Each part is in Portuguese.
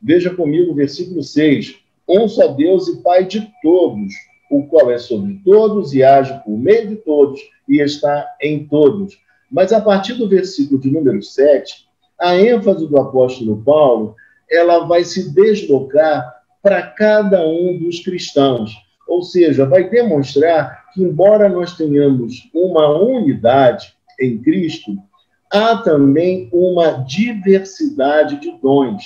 Veja comigo o versículo 6. Um só Deus e Pai de todos, o qual é sobre todos e age por meio de todos e está em todos. Mas a partir do versículo de número 7, a ênfase do apóstolo Paulo, ela vai se deslocar para cada um dos cristãos. Ou seja, vai demonstrar que, embora nós tenhamos uma unidade em Cristo, há também uma diversidade de dons.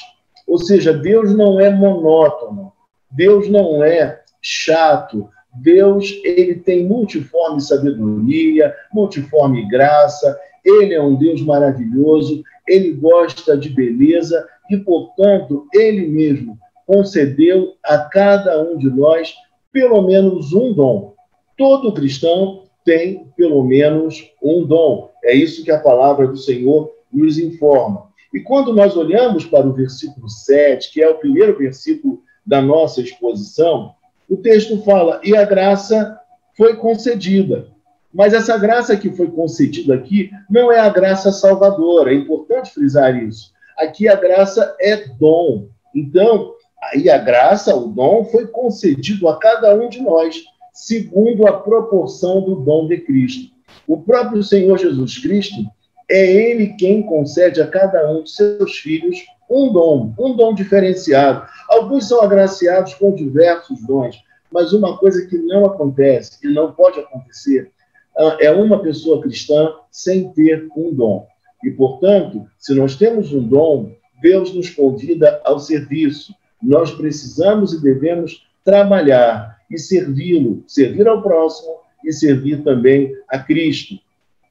Ou seja, Deus não é monótono, Deus não é chato, Deus ele tem multiforme sabedoria, multiforme graça, ele é um Deus maravilhoso, ele gosta de beleza e, portanto, ele mesmo concedeu a cada um de nós pelo menos um dom. Todo cristão tem pelo menos um dom. É isso que a palavra do Senhor nos informa. E quando nós olhamos para o versículo 7, que é o primeiro versículo da nossa exposição, o texto fala, e a graça foi concedida. Mas essa graça que foi concedida aqui não é a graça salvadora, é importante frisar isso. Aqui a graça é dom. Então, aí a graça, o dom, foi concedido a cada um de nós, segundo a proporção do dom de Cristo. O próprio Senhor Jesus Cristo, é Ele quem concede a cada um de seus filhos um dom diferenciado. Alguns são agraciados com diversos dons, mas uma coisa que não acontece, que não pode acontecer, é uma pessoa cristã sem ter um dom. E, portanto, se nós temos um dom, Deus nos convida ao serviço. Nós precisamos e devemos trabalhar e servi-lo, servir ao próximo e servir também a Cristo.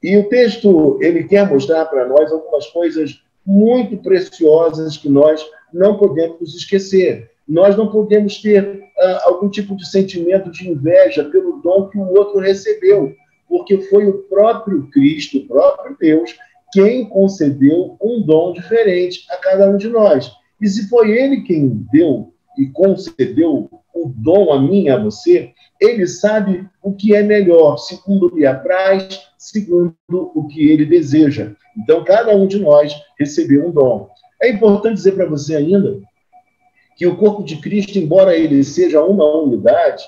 E o texto, ele quer mostrar para nós algumas coisas muito preciosas que nós não podemos esquecer. Nós não podemos ter algum tipo de sentimento de inveja pelo dom que o outro recebeu, porque foi o próprio Cristo, o próprio Deus, quem concedeu um dom diferente a cada um de nós. E se foi Ele quem deu e concedeu o dom a mim e a você, Ele sabe o que é melhor, segundo lhe apraz, segundo o que Ele deseja. Então, cada um de nós recebeu um dom. É importante dizer para você ainda que o corpo de Cristo, embora ele seja uma unidade,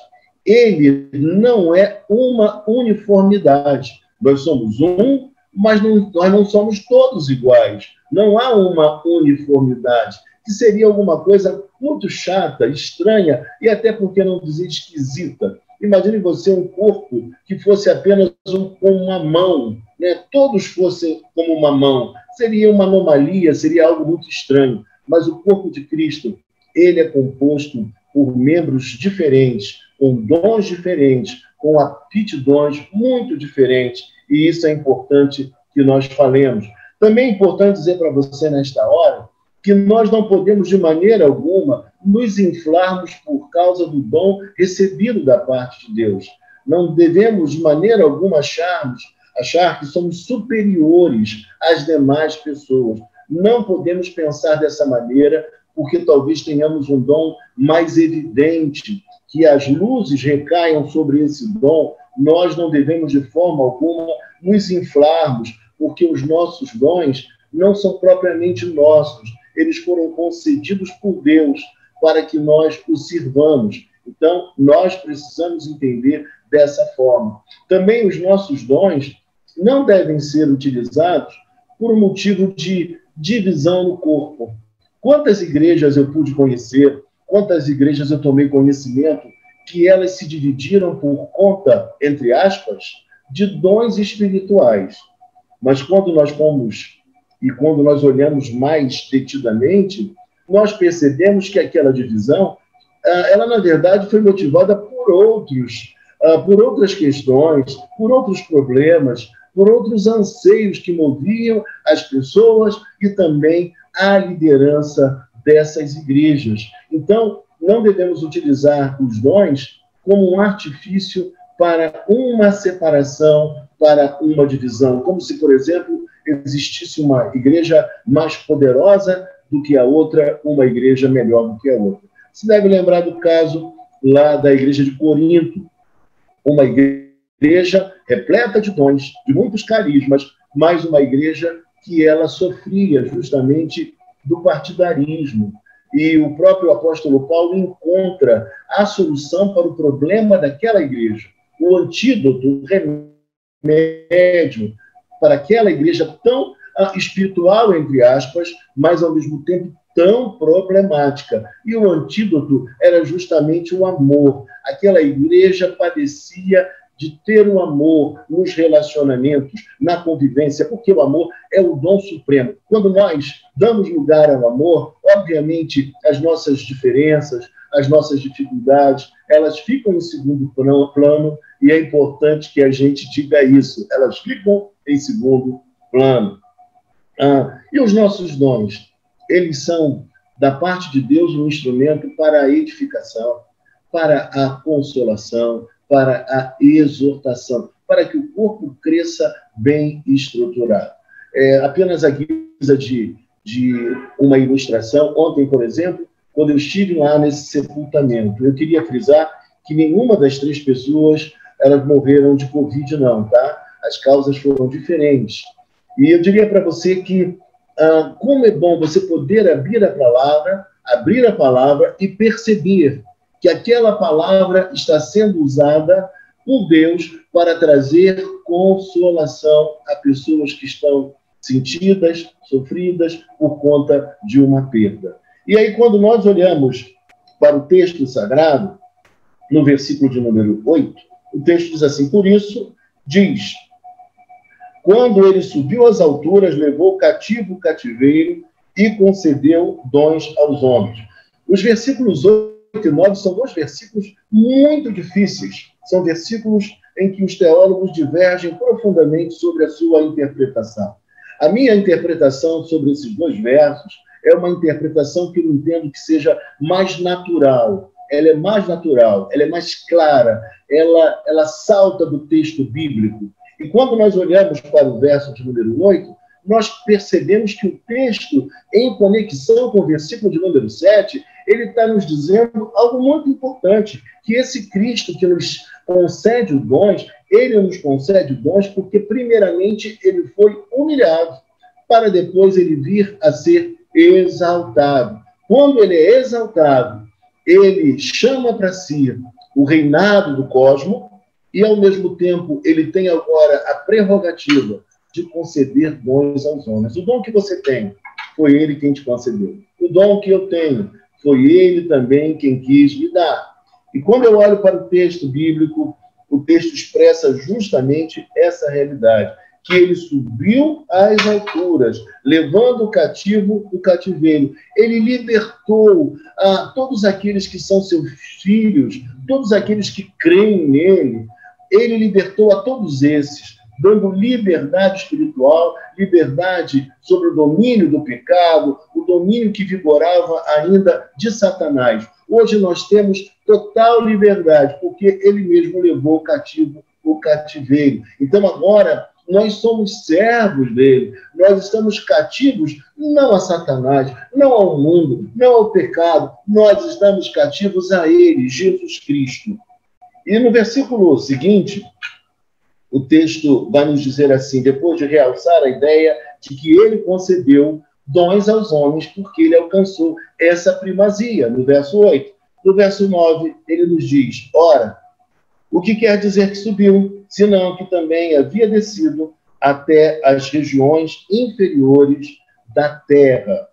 ele não é uma uniformidade. Nós somos um, mas nós não somos todos iguais. Não há uma uniformidade, que seria alguma coisa muito chata, estranha e até, por que não dizer, esquisita. Imagine você um corpo que fosse apenas com uma mão, né? Todos fossem como uma mão. Seria uma anomalia, seria algo muito estranho. Mas o corpo de Cristo, ele é composto por membros diferentes, com dons diferentes, com aptidões muito diferentes, e isso é importante que nós falemos. Também é importante dizer para você nesta hora que nós não podemos de maneira alguma nos inflarmos por causa do dom recebido da parte de Deus. Não devemos de maneira alguma achar que somos superiores às demais pessoas. Não podemos pensar dessa maneira, porque talvez tenhamos um dom mais evidente, que as luzes recaiam sobre esse dom. Nós não devemos de forma alguma nos inflarmos, porque os nossos dons não são propriamente nossos. Eles foram concedidos por Deus para que nós os sirvamos. Então, nós precisamos entender dessa forma. Também os nossos dons não devem ser utilizados por motivo de divisão no corpo. Quantas igrejas eu pude conhecer, quantas igrejas eu tomei conhecimento, que elas se dividiram por conta, entre aspas, de dons espirituais. Mas quando nós fomos e quando nós olhamos mais detidamente, nós percebemos que aquela divisão, ela na verdade foi motivada por outras questões, por outros problemas, por outros anseios que moviam as pessoas e também a liderança dessas igrejas. Então, não devemos utilizar os dons como um artifício para uma separação, para uma divisão, como se, por exemplo, existisse uma igreja mais poderosa do que a outra, uma igreja melhor do que a outra. Se deve lembrar do caso lá da igreja de Corinto, uma igreja repleta de dons, de muitos carismas, mas uma igreja que ela sofria justamente do partidarismo. e o próprio apóstolo Paulo encontra a solução para o problema daquela igreja. O antídoto, o remédio para aquela igreja tão espiritual, entre aspas, mas ao mesmo tempo tão problemática. E o antídoto era justamente o amor. Aquela igreja padecia de ter um amor nos relacionamentos, na convivência, porque o amor é o dom supremo. Quando nós damos lugar ao amor, obviamente as nossas diferenças, as nossas dificuldades, elas ficam em segundo plano, e é importante que a gente diga isso, elas ficam em segundo plano. E os nossos dons, eles são, da parte de Deus, um instrumento para a edificação, para a consolação, para a exortação, para que o corpo cresça bem estruturado. Apenas a guisa de uma ilustração, ontem, por exemplo, quando eu estive lá nesse sepultamento, eu queria frisar que nenhuma das 3 pessoas elas morreram de Covid, não, tá? As causas foram diferentes. E eu diria para você que como é bom você poder abrir a palavra e perceber que aquela palavra está sendo usada por Deus para trazer consolação a pessoas que estão sentidas, sofridas por conta de uma perda. E aí, quando nós olhamos para o texto sagrado, no versículo de número 8, o texto diz assim: por isso, diz, quando ele subiu às alturas, levou cativo o cativeiro e concedeu dons aos homens. Os versículos 8 e 9 são 2 versículos muito difíceis. São versículos em que os teólogos divergem profundamente sobre a sua interpretação. A minha interpretação sobre esses 2 versos é uma interpretação que eu entendo que seja mais natural. Ela é mais natural, ela é mais clara, ela salta do texto bíblico. E quando nós olhamos para o verso de número 8, nós percebemos que o texto, em conexão com o versículo de número 7, ele está nos dizendo algo muito importante, que esse Cristo que nos concede os dons, ele nos concede dons porque, primeiramente, ele foi humilhado, para depois ele vir a ser exaltado. Quando ele é exaltado, ele chama para si o reinado do cosmos e, ao mesmo tempo, ele tem agora a prerrogativa de conceder dons aos homens. O dom que você tem, foi ele quem te concedeu. O dom que eu tenho, foi ele também quem quis me dar. E quando eu olho para o texto bíblico, o texto expressa justamente essa realidade, que ele subiu às alturas, levando o cativo o cativeiro. Ele libertou todos aqueles que são seus filhos, todos aqueles que creem nele. Ele libertou a todos esses, dando liberdade espiritual, liberdade sobre o domínio do pecado, o domínio que vigorava ainda de Satanás. Hoje nós temos total liberdade, porque ele mesmo levou cativo o cativeiro. Então agora nós somos servos dele, nós estamos cativos não a Satanás, não ao mundo, não ao pecado, nós estamos cativos a ele, Jesus Cristo. E no versículo seguinte, o texto vai nos dizer assim, depois de realçar a ideia de que ele concedeu dons aos homens, porque ele alcançou essa primazia, no verso 8. No verso 9, ele nos diz, ora, o que quer dizer que subiu, senão que também havia descido até as regiões inferiores da terra.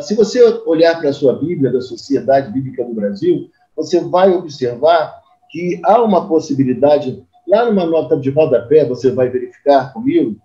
Se você olhar para a sua Bíblia, da Sociedade Bíblica do Brasil, você vai observar que há uma possibilidade, lá numa nota de rodapé, você vai verificar comigo,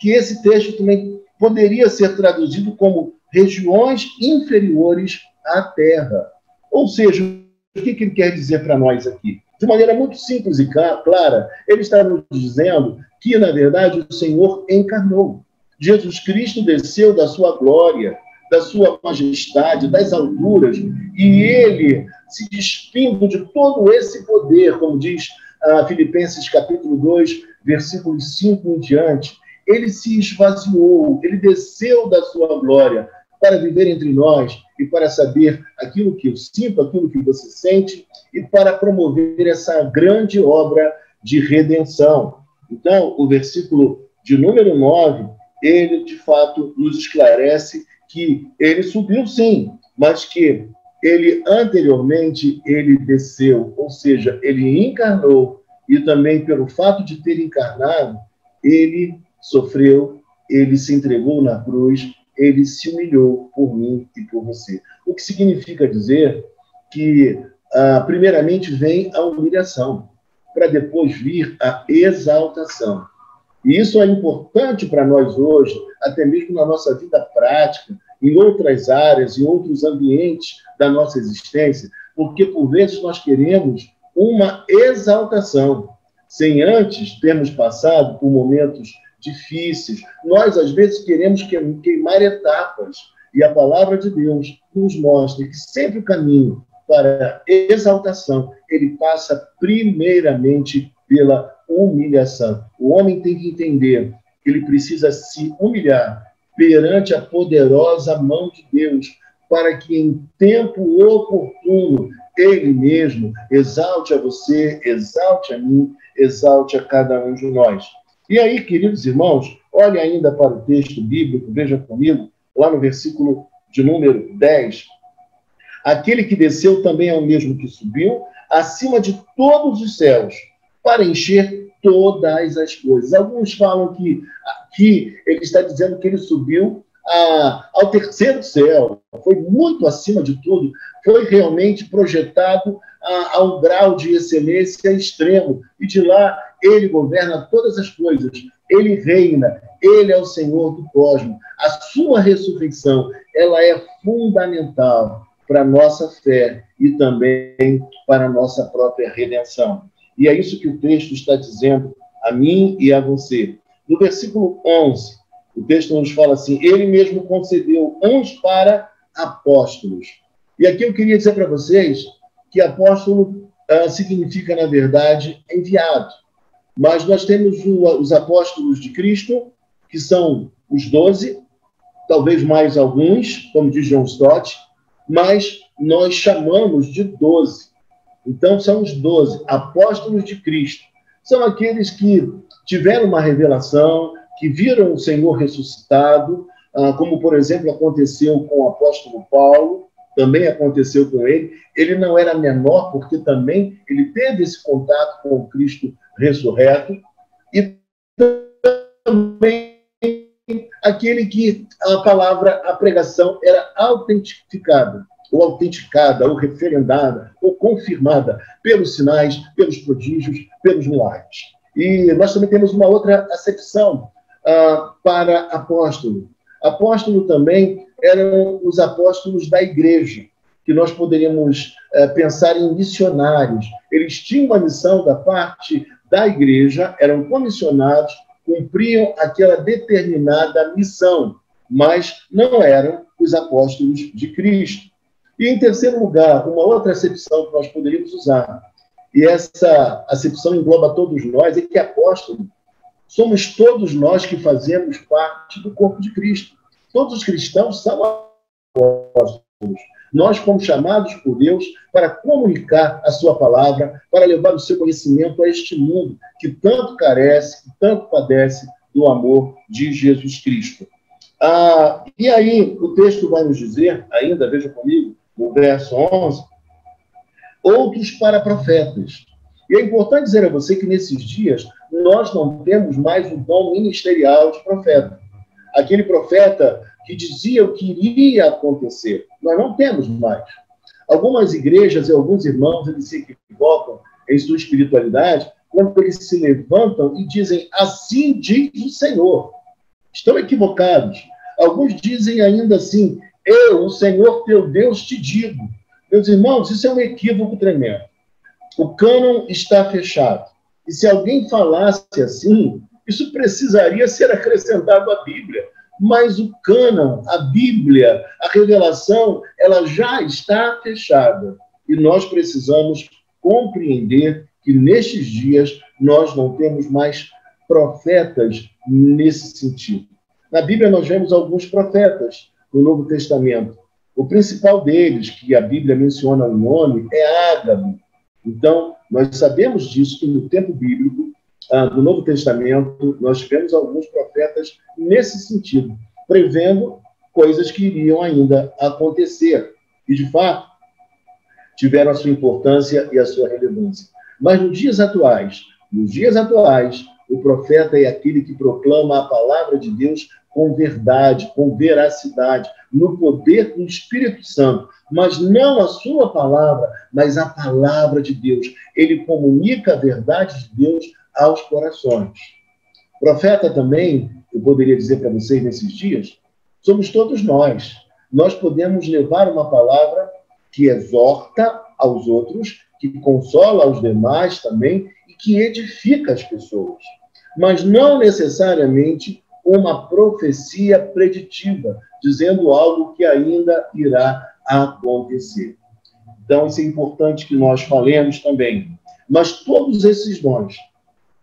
que esse texto também poderia ser traduzido como regiões inferiores à terra. Ou seja, o que ele quer dizer para nós aqui? De maneira muito simples e clara, ele está nos dizendo que, na verdade, o Senhor encarnou. Jesus Cristo desceu da sua glória, da sua majestade, das alturas, e ele, se despindo de todo esse poder, como diz Filipenses capítulo 2, versículos 5 em diante, ele se esvaziou, ele desceu da sua glória para viver entre nós e para saber aquilo que eu sinto, aquilo que você sente, e para promover essa grande obra de redenção. Então, o versículo de número 9, ele, de fato, nos esclarece que ele subiu, sim, mas que ele anteriormente ele desceu, ou seja, ele encarnou, e também pelo fato de ter encarnado, ele sofreu, ele se entregou na cruz, ele se humilhou por mim e por você. O que significa dizer que, primeiramente, vem a humilhação, para depois vir a exaltação. E isso é importante para nós hoje, até mesmo na nossa vida prática, em outras áreas, em outros ambientes da nossa existência, porque, por vezes, nós queremos uma exaltação, sem antes termos passado por momentos difíceis. Nós, às vezes, queremos queimar etapas, e a palavra de Deus nos mostra que sempre o caminho para a exaltação, ele passa primeiramente pela humilhação. O homem tem que entender que ele precisa se humilhar perante a poderosa mão de Deus, para que em tempo oportuno ele mesmo exalte a você, exalte a mim, exalte a cada um de nós. E aí, queridos irmãos, olhe ainda para o texto bíblico, veja comigo, lá no versículo de número 10. Aquele que desceu também é o mesmo que subiu acima de todos os céus, para encher todas as coisas. Alguns falam que aqui ele está dizendo que ele subiu ao terceiro céu, foi muito acima de tudo, foi realmente projetado a um grau de excelência extremo, e de lá ele governa todas as coisas, ele reina, ele é o Senhor do cosmos. A sua ressurreição, ela é fundamental para a nossa fé e também para a nossa própria redenção. E é isso que o texto está dizendo a mim e a você. No versículo 11, o texto nos fala assim: ele mesmo concedeu uns para apóstolos. E aqui eu queria dizer para vocês que apóstolo significa, na verdade, enviado. Mas nós temos os apóstolos de Cristo, que são os 12, talvez mais alguns, como diz John Stott, mas nós chamamos de 12. Então, são os 12 apóstolos de Cristo. São aqueles que tiveram uma revelação, que viram o Senhor ressuscitado, como, por exemplo, aconteceu com o apóstolo Paulo, também aconteceu com ele. Ele não era menor, porque também ele teve esse contato com o Cristo ressurreto, e também aquele que a pregação era autenticada, ou referendada, ou confirmada pelos sinais, pelos prodígios, pelos milagres. E nós também temos uma outra acepção para apóstolo. Apóstolo também eram os apóstolos da igreja, que nós poderíamos pensar em missionários. Eles tinham uma missão da parte da igreja, eram comissionados, cumpriam aquela determinada missão, mas não eram os apóstolos de Cristo. E, em terceiro lugar, uma outra acepção que nós poderíamos usar, e essa acepção engloba todos nós, é que apóstolo somos todos nós que fazemos parte do corpo de Cristo. Todos os cristãos são apóstolos. Nós fomos chamados por Deus para comunicar a sua palavra, para levar o seu conhecimento a este mundo que tanto carece, que tanto padece do amor de Jesus Cristo. E aí, o texto vai nos dizer, ainda, veja comigo, no verso 11, outros para profetas. E é importante dizer a você que nesses dias nós não temos mais o dom ministerial de profeta. Aquele profeta que dizia o que iria acontecer. Nós não temos mais. Algumas igrejas e alguns irmãos, eles se equivocam em sua espiritualidade quando eles se levantam e dizem, assim diz o Senhor. Estão equivocados. Alguns dizem ainda assim, eu, o Senhor teu Deus, te digo. Meus irmãos, isso é um equívoco tremendo. O cânon está fechado. E se alguém falasse assim, isso precisaria ser acrescentado à Bíblia. Mas o cânon, a Bíblia, a revelação, ela já está fechada. E nós precisamos compreender que nestes dias nós não temos mais profetas nesse sentido. Na Bíblia nós vemos alguns profetas no Novo Testamento. O principal deles, que a Bíblia menciona o nome, é Ágabo. Então, nós sabemos disso, que no tempo bíblico, do Novo Testamento, nós tivemos alguns profetas nesse sentido, prevendo coisas que iriam ainda acontecer. E, de fato, tiveram a sua importância e a sua relevância. Mas nos dias atuais, o profeta é aquele que proclama a palavra de Deus com verdade, com veracidade, no poder do Espírito Santo, mas não a sua palavra, mas a palavra de Deus. Ele comunica a verdade de Deus aos corações. Profeta também, eu poderia dizer para vocês nesses dias, somos todos nós. Nós podemos levar uma palavra que exorta aos outros, que consola aos demais também e que edifica as pessoas. Mas não necessariamente uma profecia preditiva, dizendo algo que ainda irá acontecer. Então, isso é importante que nós falemos também. Mas todos esses dons,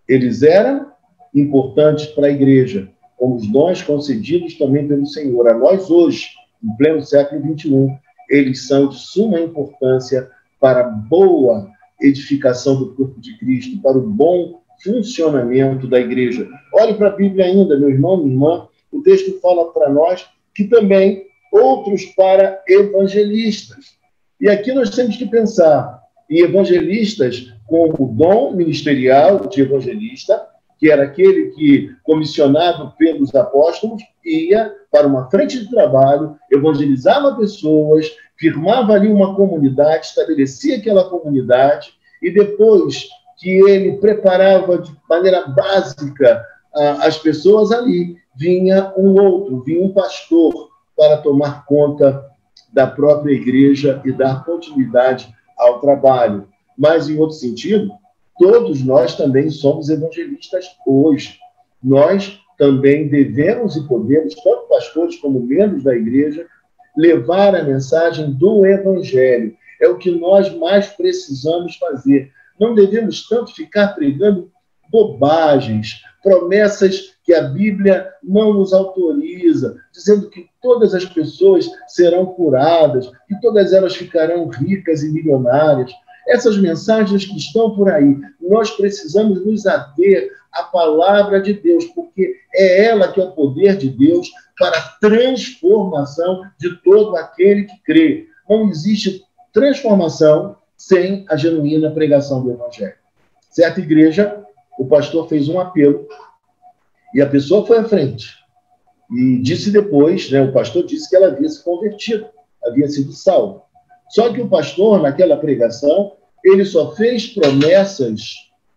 eles eram importantes para a igreja, como os dons concedidos também pelo Senhor. A nós hoje, em pleno século XXI, eles são de suma importância para a boa edificação do corpo de Cristo, para o bom funcionamento da igreja. Olhe para a Bíblia ainda, meu irmão, minha irmã, o texto fala para nós que também outros para evangelistas. E aqui nós temos que pensar em evangelistas com o dom ministerial de evangelista, que era aquele que, comissionado pelos apóstolos, ia para uma frente de trabalho, evangelizava pessoas, firmava ali uma comunidade, estabelecia aquela comunidade, e depois que ele preparava de maneira básica as pessoas ali, vinha um pastor para tomar conta da própria igreja e dar continuidade ao trabalho. Mas, em outro sentido, todos nós também somos evangelistas hoje. Nós também devemos e podemos, tanto pastores como membros da igreja, levar a mensagem do evangelho. É o que nós mais precisamos fazer. Não devemos tanto ficar pregando bobagens, promessas que a Bíblia não nos autoriza, dizendo que todas as pessoas serão curadas, que todas elas ficarão ricas e milionárias. Essas mensagens que estão por aí, nós precisamos nos ater à palavra de Deus, porque é ela que é o poder de Deus para a transformação de todo aquele que crê. Não existe transformação sem a genuína pregação do Evangelho. Certa igreja, o pastor fez um apelo e a pessoa foi à frente. E disse depois, o pastor disse que ela havia se convertido, havia sido salva. Só que o pastor, naquela pregação, ele só fez promessas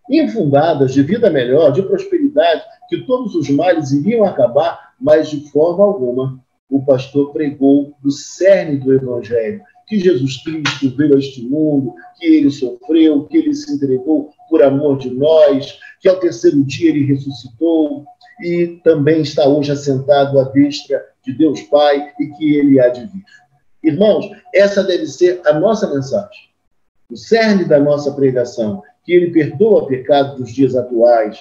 infundadas de vida melhor, de prosperidade, que todos os males iriam acabar, mas de forma alguma o pastor pregou do cerne do Evangelho, que Jesus Cristo veio a este mundo, que ele sofreu, que ele se entregou por amor de nós, que ao terceiro dia ele ressuscitou e também está hoje assentado à destra de Deus Pai e que ele há de vir. Irmãos, essa deve ser a nossa mensagem, o cerne da nossa pregação, que ele perdoa pecados dos dias atuais,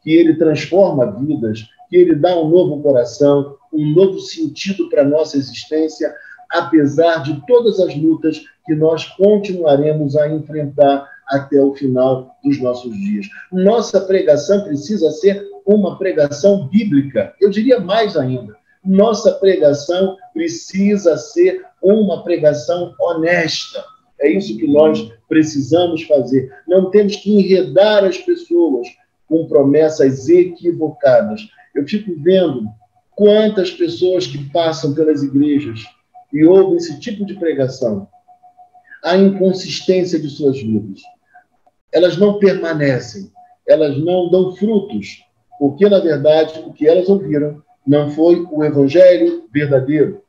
que ele transforma vidas, que ele dá um novo coração, um novo sentido para a nossa existência, apesar de todas as lutas que nós continuaremos a enfrentar até o final dos nossos dias. Nossa pregação precisa ser uma pregação bíblica, eu diria mais ainda. Nossa pregação precisa ser uma pregação honesta. É isso que nós precisamos fazer. Não temos que enredar as pessoas com promessas equivocadas. Eu fico vendo quantas pessoas que passam pelas igrejas e ouvem esse tipo de pregação. A inconsistência de suas vidas. Elas não permanecem, elas não dão frutos, porque, na verdade, o que elas ouviram não foi o evangelho verdadeiro,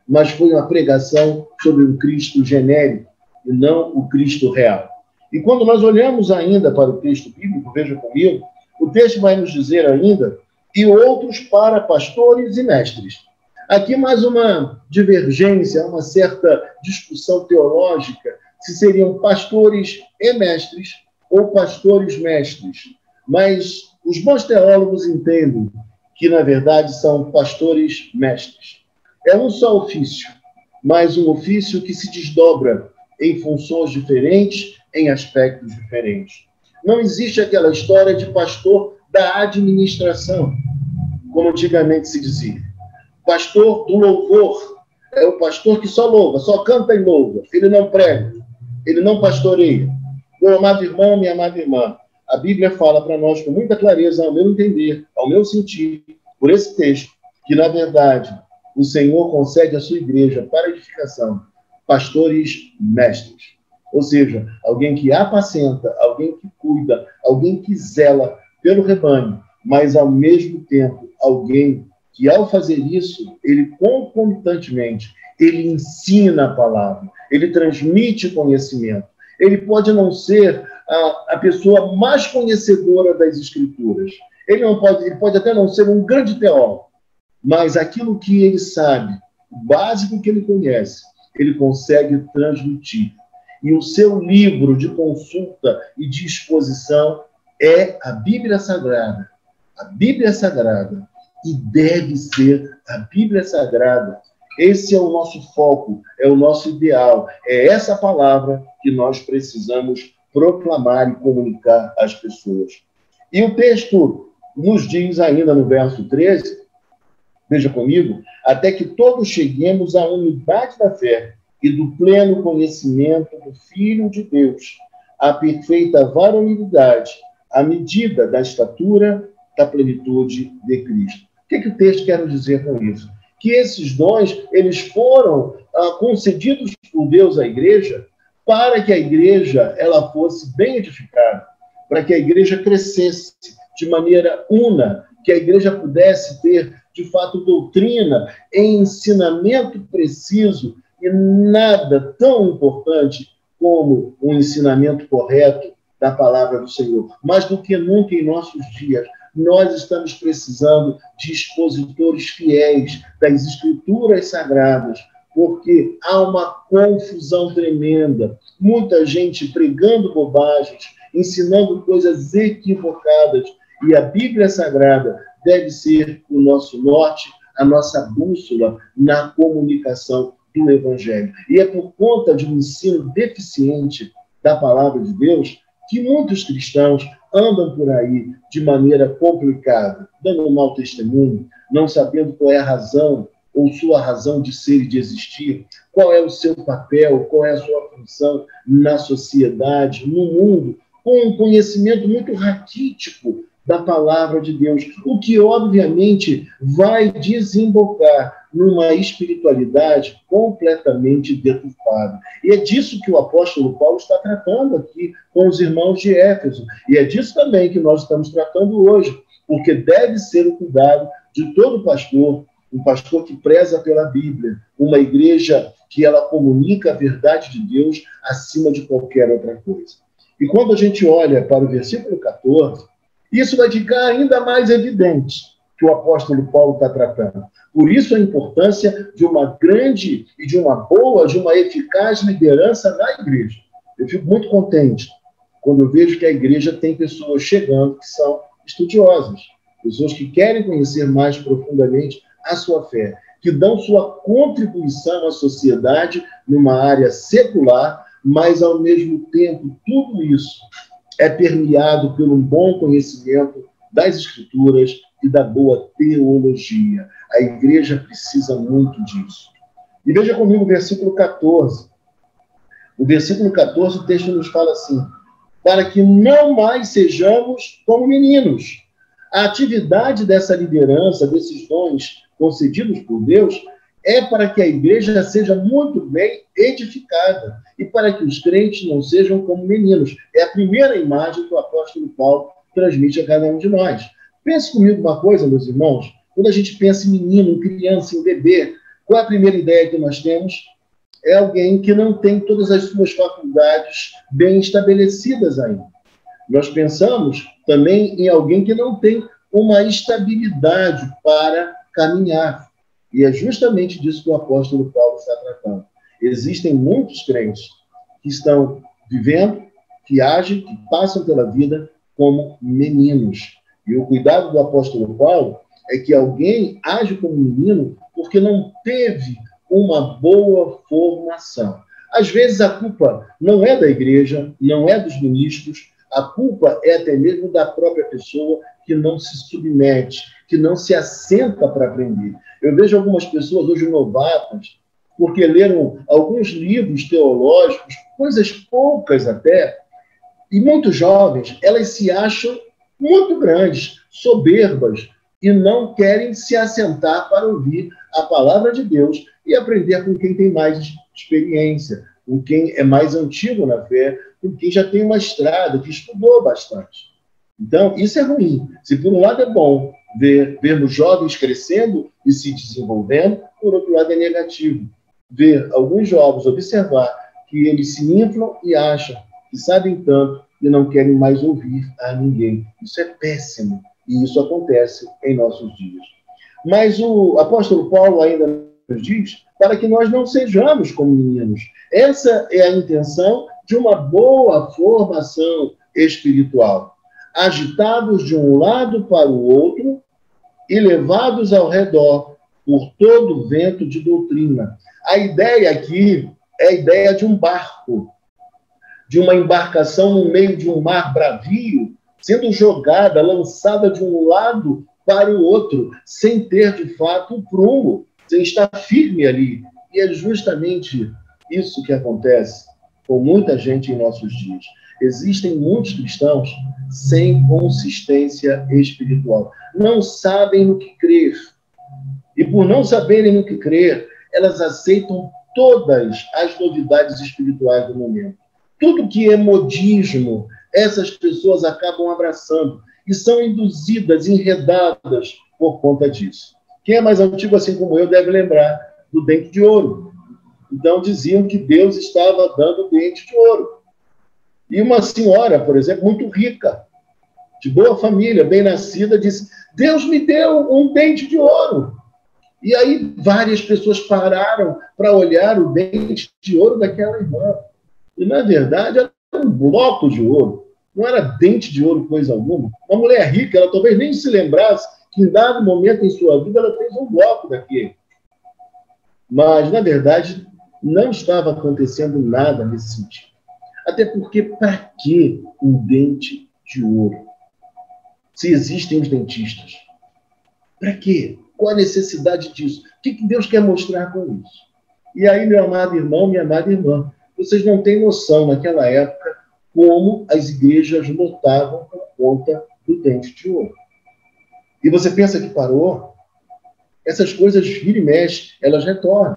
mas foi uma pregação sobre um Cristo genérico e não o Cristo real. E quando nós olhamos ainda para o texto bíblico, veja comigo, o texto vai nos dizer ainda, e outros para pastores e mestres. Aqui mais uma divergência, uma certa discussão teológica, se seriam pastores e mestres ou pastores mestres. Mas os bons teólogos entendem que, na verdade, são pastores mestres. É um só ofício, mas um ofício que se desdobra em funções diferentes, em aspectos diferentes. Não existe aquela história de pastor da administração, como antigamente se dizia. Pastor do louvor. é o pastor que só louva, só canta e louva. Ele não prega, ele não pastoreia. Meu amado irmão, minha amada irmã, a Bíblia fala para nós com muita clareza, ao meu entender, ao meu sentir, por esse texto, que, na verdade, o Senhor concede à sua igreja para edificação pastores mestres. Ou seja, alguém que apacenta, alguém que cuida, alguém que zela pelo rebanho, mas, ao mesmo tempo, alguém que, ao fazer isso, ele concomitantemente, ele ensina a palavra, ele transmite conhecimento. Ele pode não ser a pessoa mais conhecedora das Escrituras. Ele pode até não ser um grande teólogo, mas aquilo que ele sabe, o básico que ele conhece, ele consegue transmitir. E o seu livro de consulta e de exposição é a Bíblia Sagrada. A Bíblia Sagrada. E deve ser a Bíblia Sagrada. Esse é o nosso foco, é o nosso ideal. É essa palavra que nós precisamos proclamar e comunicar às pessoas. E o texto nos diz ainda no verso 13, veja comigo, até que todos cheguemos à unidade da fé e do pleno conhecimento do Filho de Deus, à perfeita varonilidade, à medida da estatura da plenitude de Cristo. O que o texto quer dizer com isso? Que esses dons, eles foram concedidos por Deus à igreja para que a igreja ela fosse bem edificada, para que a igreja crescesse de maneira una, que a igreja pudesse ter, de fato, doutrina e ensinamento preciso, e nada tão importante como o ensinamento correto da palavra do Senhor. Mais do que nunca em nossos dias, nós estamos precisando de expositores fiéis das Escrituras Sagradas, porque há uma confusão tremenda. Muita gente pregando bobagens, ensinando coisas equivocadas, e a Bíblia Sagrada deve ser o nosso norte, a nossa bússola na comunicação do Evangelho. E é por conta de um ensino deficiente da palavra de Deus que muitos cristãos andam por aí de maneira complicada, dando um mau testemunho, não sabendo qual é a razão ou sua razão de ser e de existir, qual é o seu papel, qual é a sua função na sociedade, no mundo, com um conhecimento muito raquítico da palavra de Deus, o que, obviamente, vai desembocar numa espiritualidade completamente deturpada. E é disso que o apóstolo Paulo está tratando aqui com os irmãos de Éfeso. E é disso também que nós estamos tratando hoje, porque deve ser o cuidado de todo pastor, um pastor que preza pela Bíblia, uma igreja que ela comunica a verdade de Deus acima de qualquer outra coisa. E quando a gente olha para o versículo 14, isso vai ficar ainda mais evidente que o apóstolo Paulo está tratando. Por isso a importância de uma grande e de uma boa, de uma eficaz liderança na igreja. Eu fico muito contente quando eu vejo que a igreja tem pessoas chegando que são estudiosas, pessoas que querem conhecer mais profundamente a sua fé, que dão sua contribuição à sociedade numa área secular, mas, ao mesmo tempo, tudo isso é permeado pelo bom conhecimento das Escrituras e da boa teologia. A igreja precisa muito disso. E veja comigo o versículo 14. O versículo 14, o texto nos fala assim: para que não mais sejamos como meninos. A atividade dessa liderança, desses dons concedidos por Deus, é para que a igreja seja muito bem edificada e para que os crentes não sejam como meninos. É a primeira imagem que o apóstolo Paulo transmite a cada um de nós. Pense comigo uma coisa, meus irmãos. Quando a gente pensa em menino, em criança, em bebê, qual é a primeira ideia que nós temos? É alguém que não tem todas as suas faculdades bem estabelecidas ainda. Nós pensamos também em alguém que não tem uma estabilidade para caminhar. E é justamente disso que o apóstolo Paulo está tratando. Existem muitos crentes que estão vivendo, que agem, que passam pela vida como meninos. E o cuidado do apóstolo Paulo é que alguém age como menino porque não teve uma boa formação. Às vezes a culpa não é da igreja, não é dos ministros, a culpa é até mesmo da própria pessoa que não se submete, que não se assenta para aprender. Eu vejo algumas pessoas hoje novatas porque leram alguns livros teológicos, coisas poucas até, e muitos jovens, elas se acham muito grandes, soberbas, e não querem se assentar para ouvir a palavra de Deus e aprender com quem tem mais experiência, com quem é mais antigo na fé, com quem já tem uma estrada, que estudou bastante. Então, isso é ruim. Se por um lado é bom vermos jovens crescendo e se desenvolvendo, por outro lado é negativo. Ver alguns jovens, observar que eles se inflam e acham que sabem tanto e não querem mais ouvir a ninguém. Isso é péssimo e isso acontece em nossos dias. Mas o apóstolo Paulo ainda nos diz para que nós não sejamos como meninos. Essa é a intenção de uma boa formação espiritual. Agitados de um lado para o outro e levados ao redor por todo o vento de doutrina. A ideia aqui é a ideia de um barco, de uma embarcação no meio de um mar bravio, sendo jogada, lançada de um lado para o outro, sem ter, de fato, um prumo, sem estar firme ali. E é justamente isso que acontece com muita gente em nossos dias. Existem muitos cristãos sem consistência espiritual. Não sabem no que crer. E por não saberem no que crer, elas aceitam todas as novidades espirituais do momento. Tudo que é modismo, essas pessoas acabam abraçando e são induzidas, enredadas por conta disso. Quem é mais antigo, assim como eu, deve lembrar do dente de ouro. Então, diziam que Deus estava dando dente de ouro. E uma senhora, por exemplo, muito rica, de boa família, bem nascida, disse: Deus me deu um dente de ouro. E aí várias pessoas pararam para olhar o dente de ouro daquela irmã. E, na verdade, era um bloco de ouro. Não era dente de ouro, coisa alguma. Uma mulher rica, ela talvez nem se lembrasse que, em dado momento em sua vida, ela fez um bloco daquele. Mas, na verdade, não estava acontecendo nada nesse sentido. Até porque, para que um dente de ouro? Se existem os dentistas. Para quê? Qual a necessidade disso? O que Deus quer mostrar com isso? E aí, meu amado irmão, minha amada irmã, vocês não têm noção, naquela época, como as igrejas lotavam por conta do dente de ouro. E você pensa que parou? Essas coisas, vira e mexe, elas retornam.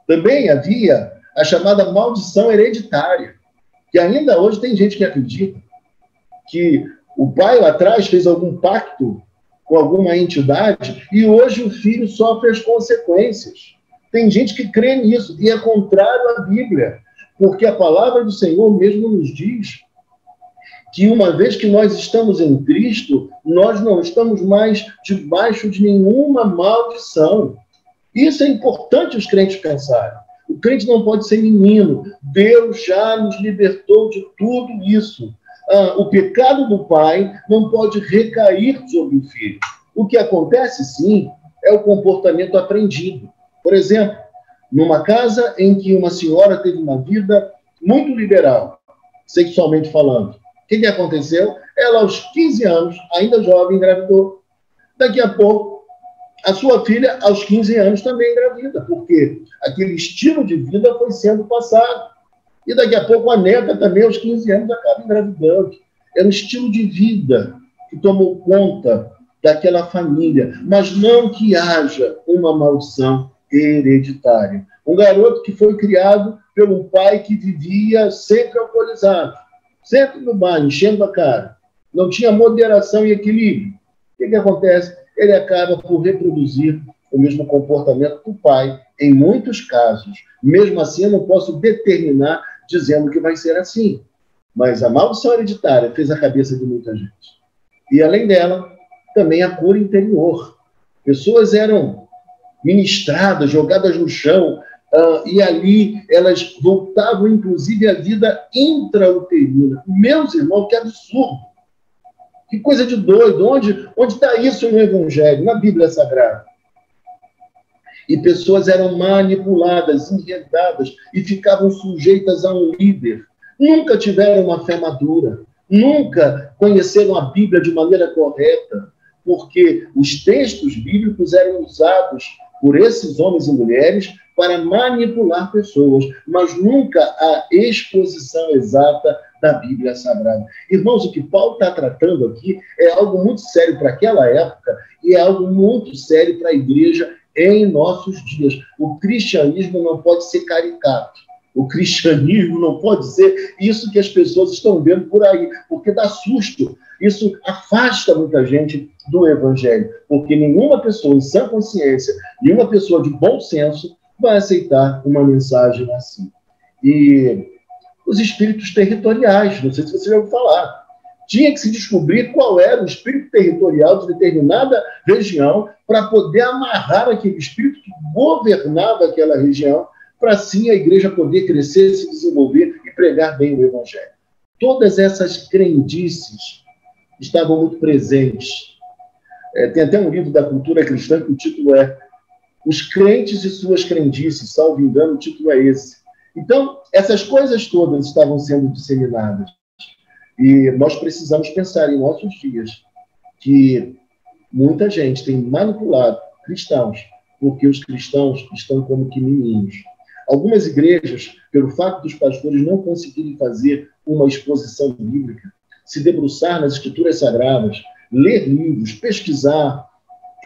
Também havia a chamada maldição hereditária, que ainda hoje tem gente que acredita que o pai lá atrás fez algum pacto com alguma entidade e hoje o filho sofre as consequências. Tem gente que crê nisso e é contrário à Bíblia, porque a palavra do Senhor mesmo nos diz que uma vez que nós estamos em Cristo, nós não estamos mais debaixo de nenhuma maldição. Isso é importante os crentes pensarem. O crente não pode ser menino. Deus já nos libertou de tudo isso. O pecado do pai não pode recair sobre o filho. O que acontece, sim, é o comportamento aprendido. Por exemplo, numa casa em que uma senhora teve uma vida muito liberal, sexualmente falando, o que aconteceu? Ela, aos 15 anos, ainda jovem, engravidou. Daqui a pouco, a sua filha, aos 15 anos, também engravida, porque aquele estilo de vida foi sendo passado. E daqui a pouco a neta também, aos 15 anos, acaba engravidando. Era um estilo de vida que tomou conta daquela família, mas não que haja uma maldição hereditária. Um garoto que foi criado pelo pai que vivia sempre alcoolizado, sempre no bar, enchendo a cara, não tinha moderação e equilíbrio. O que acontece? Ele acaba por reproduzir o mesmo comportamento do pai, em muitos casos. Mesmo assim, eu não posso determinar dizendo que vai ser assim. Mas a maldição hereditária fez a cabeça de muita gente. E, além dela, também a cura interior. Pessoas eram ministradas, jogadas no chão, e ali elas voltavam, inclusive, à vida intrauterina. Meus irmãos, que absurdo! Que coisa de doido! Onde está isso no Evangelho, na Bíblia Sagrada? E pessoas eram manipuladas, enredadas e ficavam sujeitas a um líder. Nunca tiveram uma fé madura, nunca conheceram a Bíblia de maneira correta, porque os textos bíblicos eram usados por esses homens e mulheres para manipular pessoas, mas nunca a exposição exata da Bíblia Sagrada. Irmãos, o que Paulo está tratando aqui é algo muito sério para aquela época e é algo muito sério para a igreja em nossos dias. O cristianismo não pode ser caricato. O cristianismo não pode ser isso que as pessoas estão vendo por aí, porque dá susto. Isso afasta muita gente do evangelho, porque nenhuma pessoa em sã consciência, nenhuma pessoa de bom senso vai aceitar uma mensagem assim. E os espíritos territoriais, não sei se você já ouviu falar, tinha que se descobrir qual era o espírito territorial de determinada região para poder amarrar aquele espírito que governava aquela região, para assim a igreja poder crescer, se desenvolver e pregar bem o evangelho. Todas essas crendices estavam muito presentes. Tem até um livro da cultura cristã que o título é Os Crentes e Suas Crendices, salvo engano, o título é esse. Então, essas coisas todas estavam sendo disseminadas. E nós precisamos pensar em nossos dias que muita gente tem manipulado cristãos, porque os cristãos estão como que meninos. Algumas igrejas, pelo fato dos pastores não conseguirem fazer uma exposição bíblica, se debruçar nas escrituras sagradas, ler livros, pesquisar,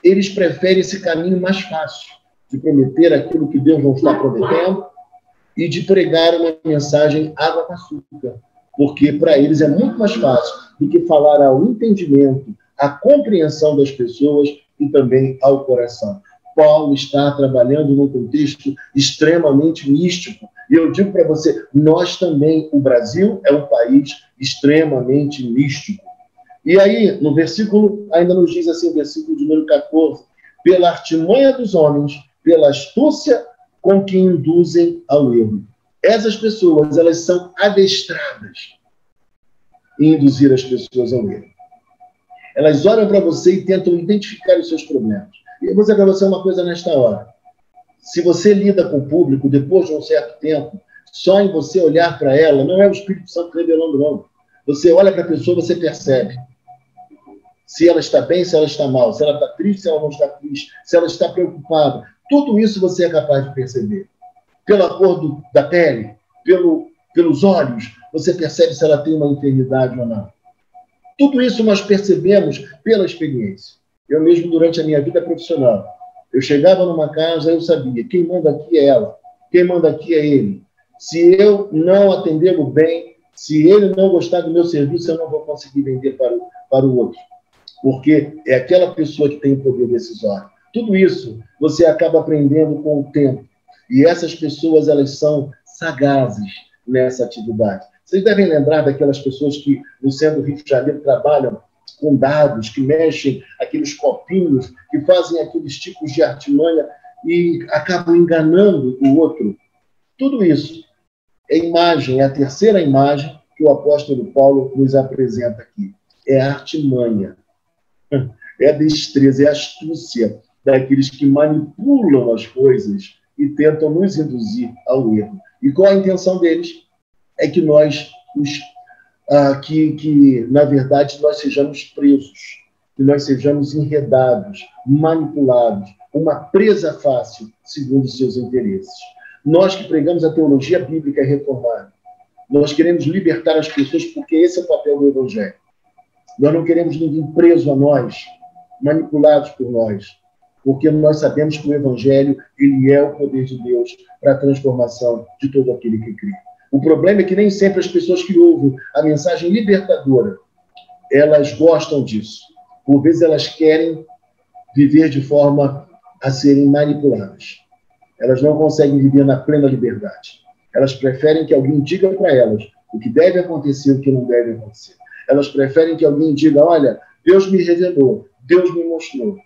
eles preferem esse caminho mais fácil, de prometer aquilo que Deus não está prometendo e de pregar uma mensagem água com açúcar, porque para eles é muito mais fácil do que falar ao entendimento, à compreensão das pessoas e também ao coração. Paulo está trabalhando num contexto extremamente místico. E eu digo para você, nós também, o Brasil é um país extremamente místico. E aí, no versículo, ainda nos diz assim, versículo de número 14, pela artimanha dos homens, pela astúcia com que induzem ao erro. Essas pessoas, elas são adestradas em induzir as pessoas ao erro. Elas olham para você e tentam identificar os seus problemas. E eu vou dizer para você uma coisa nesta hora. Se você lida com o público, depois de um certo tempo, só em você olhar para ela, não é o Espírito Santo revelando, não. Você olha para a pessoa, você percebe se ela está bem, se ela está mal, se ela está triste, se ela não está triste, se ela está preocupada. Tudo isso você é capaz de perceber. Pela cor da pele, pelos olhos, você percebe se ela tem uma enfermidade ou não. Tudo isso nós percebemos pela experiência. Eu mesmo, durante a minha vida profissional, eu chegava numa casa, eu sabia, quem manda aqui é ela, quem manda aqui é ele. Se eu não atendê-lo bem, se ele não gostar do meu serviço, eu não vou conseguir vender para o outro. Porque é aquela pessoa que tem o poder decisório. Tudo isso você acaba aprendendo com o tempo. E essas pessoas, elas são sagazes nessa atividade. Vocês devem lembrar daquelas pessoas que, no centro do Rio de Janeiro, trabalham com dados, que mexem aqueles copinhos, que fazem aqueles tipos de artimanha e acabam enganando o outro. Tudo isso é imagem, é a terceira imagem que o apóstolo Paulo nos apresenta aqui. É a artimanha, é a destreza, é a astúcia daqueles que manipulam as coisas e tentam nos induzir ao erro. E qual a intenção deles? É que nós na verdade, nós sejamos presos, que nós sejamos enredados, manipulados, uma presa fácil, segundo os seus interesses. Nós que pregamos a teologia bíblica reformada, nós queremos libertar as pessoas porque esse é o papel do Evangelho. Nós não queremos ninguém preso a nós, manipulados por nós, porque nós sabemos que o Evangelho, ele é o poder de Deus para a transformação de todo aquele que crê. O problema é que nem sempre as pessoas que ouvem a mensagem libertadora, elas gostam disso. Por vezes elas querem viver de forma a serem manipuladas. Elas não conseguem viver na plena liberdade. Elas preferem que alguém diga para elas o que deve acontecer e o que não deve acontecer. Elas preferem que alguém diga, olha, Deus me revelou, Deus me mostrou.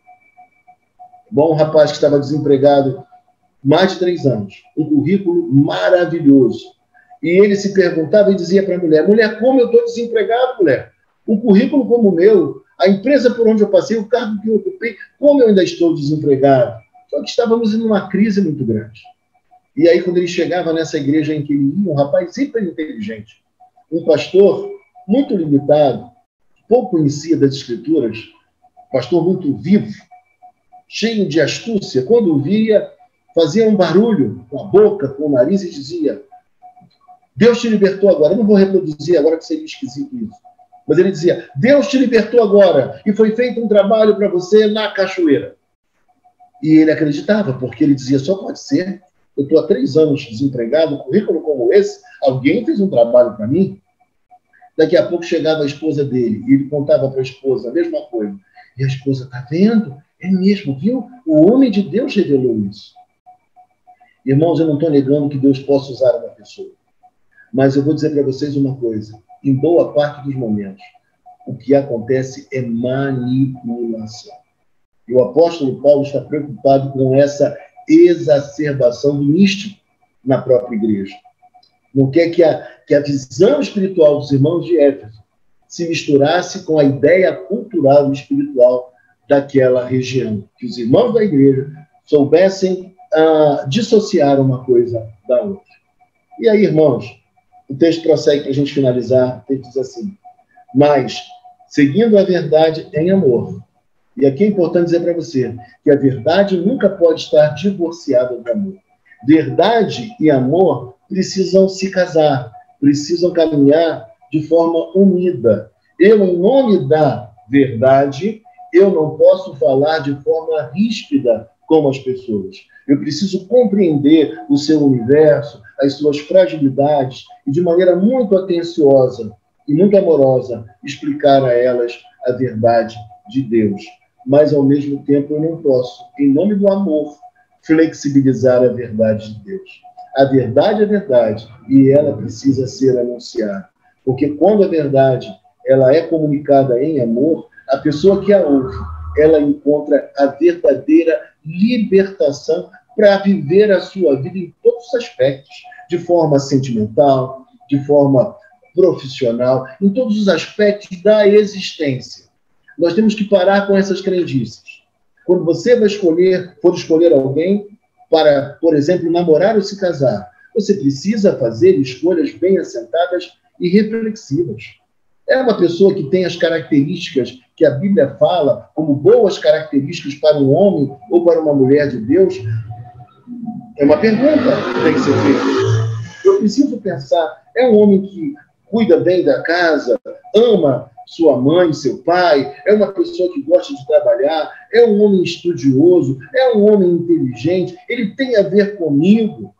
Bom, um rapaz que estava desempregado mais de 3 anos, um currículo maravilhoso. E ele se perguntava e dizia para a mulher, mulher, como eu estou desempregado, mulher? Um currículo como o meu, a empresa por onde eu passei, o cargo que eu ocupei, como eu ainda estou desempregado? Só que estávamos em uma crise muito grande. E aí, quando ele chegava nessa igreja em que ele ia, um rapaz hiper inteligente, um pastor muito limitado, pouco conhecia das escrituras, pastor muito vivo, cheio de astúcia, quando via, fazia um barulho com a boca, com o nariz e dizia: Deus te libertou agora. Eu não vou reproduzir agora, que seria esquisito isso. Mas ele dizia: Deus te libertou agora e foi feito um trabalho para você na cachoeira. E ele acreditava, porque ele dizia: só pode ser. Eu estou há 3 anos desempregado, um currículo como esse, alguém fez um trabalho para mim. Daqui a pouco chegava a esposa dele e ele contava para a esposa a mesma coisa. E a esposa: está vendo? É mesmo, viu? O homem de Deus revelou isso. Irmãos, eu não estou negando que Deus possa usar uma pessoa. Mas eu vou dizer para vocês uma coisa. Em boa parte dos momentos, o que acontece é manipulação. E o apóstolo Paulo está preocupado com essa exacerbação do místico na própria igreja. Não quer que a visão espiritual dos irmãos de Éfeso se misturasse com a ideia cultural e espiritual daquela região. Que os irmãos da igreja soubessem dissociar uma coisa da outra. E aí, irmãos, o texto prossegue para a gente finalizar. O texto diz assim: mas, seguindo a verdade em amor. E aqui é importante dizer para você que a verdade nunca pode estar divorciada do amor. Verdade e amor precisam se casar, precisam caminhar de forma unida. Eu, em nome da verdade, eu não posso falar de forma ríspida como as pessoas. Eu preciso compreender o seu universo, as suas fragilidades, e de maneira muito atenciosa e muito amorosa, explicar a elas a verdade de Deus. Mas, ao mesmo tempo, eu não posso, em nome do amor, flexibilizar a verdade de Deus. A verdade é verdade e ela precisa ser anunciada. Porque quando a verdade ela é comunicada em amor, a pessoa que a ouve, ela encontra a verdadeira libertação para viver a sua vida em todos os aspectos, de forma sentimental, de forma profissional, em todos os aspectos da existência. Nós temos que parar com essas crendices. Quando você for escolher alguém para, por exemplo, namorar ou se casar, você precisa fazer escolhas bem assentadas e reflexivas. É uma pessoa que tem as características que a Bíblia fala como boas características para um homem ou para uma mulher de Deus? É uma pergunta que tem que ser feita. Eu preciso pensar: é um homem que cuida bem da casa, ama sua mãe, seu pai, é uma pessoa que gosta de trabalhar, é um homem estudioso, é um homem inteligente, ele tem a ver comigo?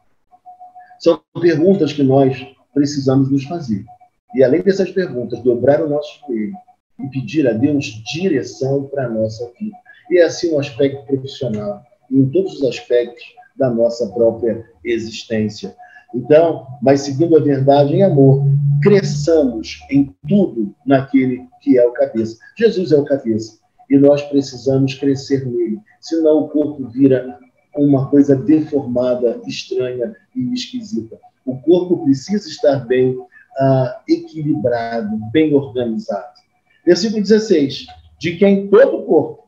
São perguntas que nós precisamos nos fazer. E, além dessas perguntas, dobrar o nosso joelho e pedir a Deus direção para a nossa vida. E é assim no aspecto profissional e em todos os aspectos da nossa própria existência. Então, mas seguindo a verdade em amor, cresçamos em tudo naquele que é o cabeça. Jesus é o cabeça e nós precisamos crescer nele, senão o corpo vira uma coisa deformada, estranha e esquisita. O corpo precisa estar bem equilibrado, bem organizado. Versículo 16: de quem todo o corpo,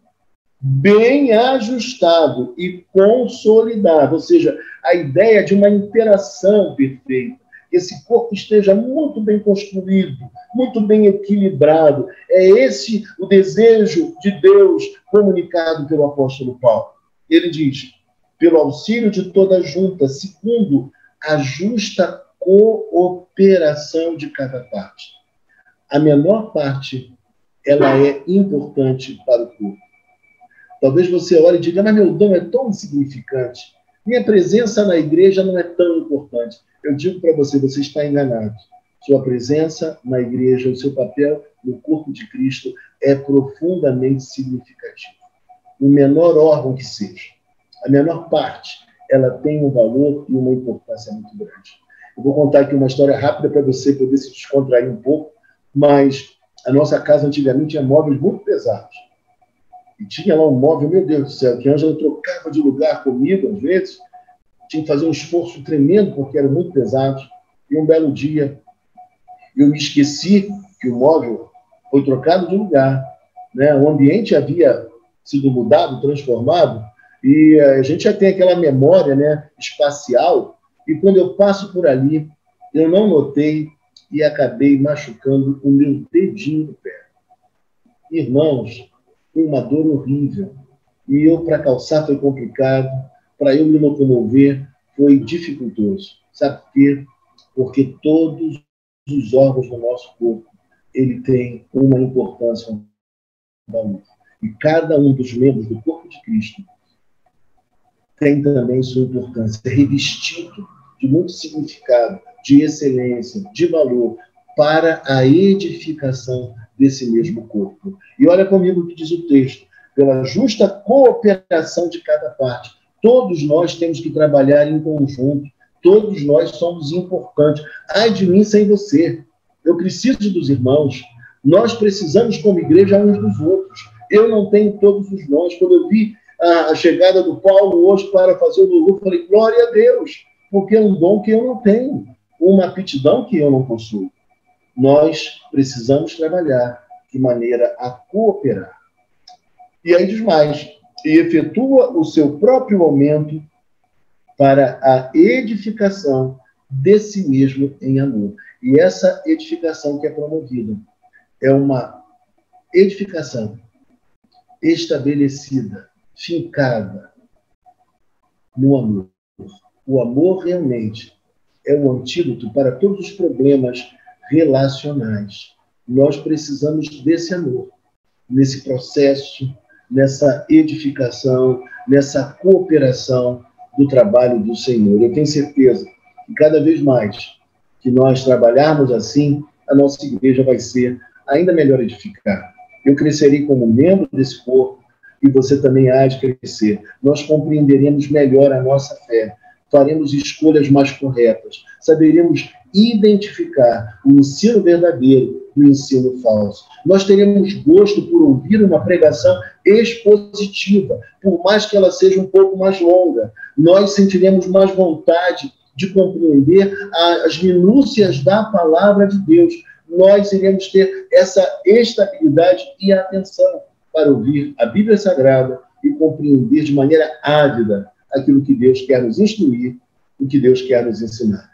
bem ajustado e consolidado, ou seja, a ideia de uma interação perfeita, que esse corpo esteja muito bem construído, muito bem equilibrado. É esse o desejo de Deus comunicado pelo apóstolo Paulo. Ele diz: pelo auxílio de toda junta, segundo a justa cooperação de cada parte. A menor parte, ela é importante para o corpo. Talvez você olhe e diga: mas meu dom é tão insignificante, minha presença na igreja não é tão importante. Eu digo para você, você está enganado. Sua presença na igreja, o seu papel no corpo de Cristo é profundamente significativo. O menor órgão que seja, a menor parte, ela tem um valor e uma importância muito grande. Eu vou contar aqui uma história rápida para você poder se descontrair um pouco, mas a nossa casa antigamente tinha móveis muito pesados. E tinha lá um móvel, meu Deus do céu, que a Ângela trocava de lugar comigo, às vezes. Tinha que fazer um esforço tremendo, porque eram muito pesados. E um belo dia, eu me esqueci que o móvel foi trocado de lugar. Né? O ambiente havia sido mudado, transformado, e a gente já tem aquela memória, né, espacial, e quando eu passo por ali, eu não notei e acabei machucando o meu dedinho do pé. Irmãos, foi uma dor horrível. E eu, para calçar, foi complicado. para eu me locomover foi dificultoso. Sabe por quê? Porque todos os órgãos do nosso corpo, ele tem uma importância fundamental. E cada um dos membros do corpo de Cristo tem também sua importância, revestido de muito significado, de excelência, de valor, para a edificação desse mesmo corpo. E olha comigo o que diz o texto. Pela justa cooperação de cada parte, todos nós temos que trabalhar em conjunto, todos nós somos importantes. Ai de mim sem você. Eu preciso dos irmãos. Nós precisamos, como igreja, uns dos outros. Eu não tenho todos os dons. Quando eu vi a chegada do Paulo hoje para fazer o louvor, eu falei, glória a Deus, porque é um dom que eu não tenho, uma aptidão que eu não possuo. Nós precisamos trabalhar de maneira a cooperar. E aí diz mais, e efetua o seu próprio aumento para a edificação de si mesmo em amor. E essa edificação que é promovida é uma edificação estabelecida, fincada no amor. O amor realmente é o antídoto para todos os problemas relacionais. Nós precisamos desse amor, nesse processo, nessa edificação, nessa cooperação do trabalho do Senhor. Eu tenho certeza que cada vez mais que nós trabalharmos assim, a nossa igreja vai ser ainda melhor edificada. Eu crescerei como membro desse corpo e você também há de crescer. Nós compreenderemos melhor a nossa fé, faremos escolhas mais corretas, saberemos identificar o ensino verdadeiro do ensino falso. Nós teremos gosto por ouvir uma pregação expositiva, por mais que ela seja um pouco mais longa. Nós sentiremos mais vontade de compreender as minúcias da palavra de Deus. Nós iremos ter essa estabilidade e atenção para ouvir a Bíblia Sagrada e compreender de maneira ávida aquilo que Deus quer nos instruir, o que Deus quer nos ensinar.